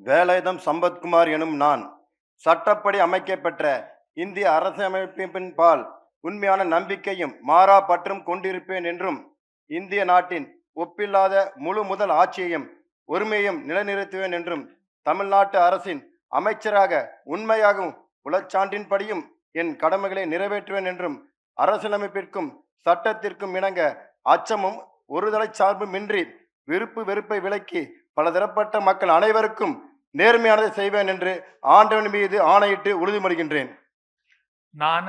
வேலாயுதம் சம்பத்குமார் எனும் நான் சட்டப்படி அமைக்கப்பெற்ற இந்திய அரசமைப்பின் பால் உண்மையான நம்பிக்கையும் மாறா பற்றும் கொண்டிருப்பேன் என்றும், இந்திய நாட்டின் ஒப்பில்லாத முழு முதல் ஆட்சியையும் ஒருமையையும் நிலைநிறுத்துவேன் என்றும், தமிழ்நாட்டு அரசின் அமைச்சராக உண்மையாகவும் உளச்சான்றின்படியும் என் கடமைகளை நிறைவேற்றுவேன் என்றும், அரசியலமைப்பிற்கும் சட்டத்திற்கும் இணங்க அச்சமும் ஒருதலை சார்புமின்றி விருப்பு வெறுப்பை விலக்கி பலதரப்பட்ட மக்கள் அனைவருக்கும் நேர்மையானதை செய்வேன் என்று ஆண்டவன் மீது ஆணையிட்டு உறுதிமொழிகின்றேன். நான்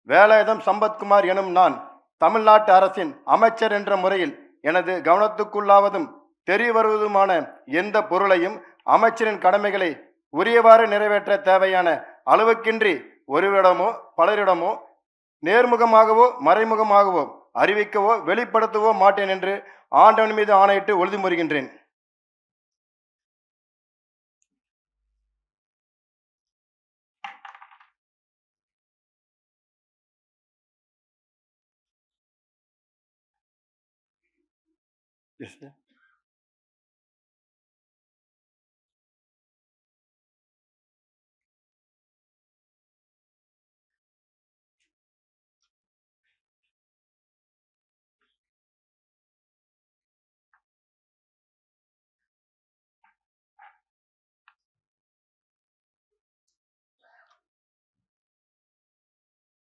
வேலாயுதம் சம்பத்குமார் எனும் நான் தமிழ்நாட்டு அரசின் அமைச்சர் என்ற முறையில் எனது கவனத்துக்குள்ளாவதும் தெரிய வருவதுமான எந்த பொருளையும் அமைச்சரின் கடமைகளை உரியவாறு நிறைவேற்ற தேவையான அளவுக்கின்றி ஒருவரிடமோ பலரிடமோ நேர்முகமாகவோ மறைமுகமாகவோ அறிவிக்கவோ வெளிப்படுத்தவோ மாட்டேன் என்று ஆண்டவன் மீது ஆணையிட்டு உறுதிமொழிகின்றேன். Yes, sir.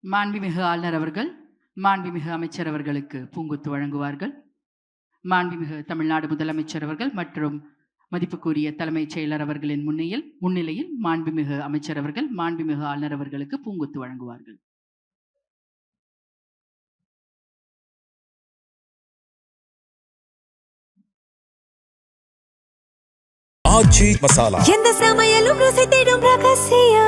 மாண்புமிகு ஆளுநர் அவர்கள் மாண்புமிகு அமைச்சர் அவர்களுக்கு பூங்கொத்து வழங்குவார்கள். மாண்புமிகு தமிழ்நாடு முதலமைச்சர் அவர்கள் மற்றும் மதிப்புக்குரிய தலைமைச் செயலர் அவர்களின் முன்னிலையில் மாண்புமிகு அமைச்சர் அவர்கள் மாண்புமிகு ஆளுநர் அவர்களுக்கு பூங்கொத்து வழங்குவார்கள். ஆச்சி மசாலா எந்த சமையலும் ருசி தேடும் ரகசியம்.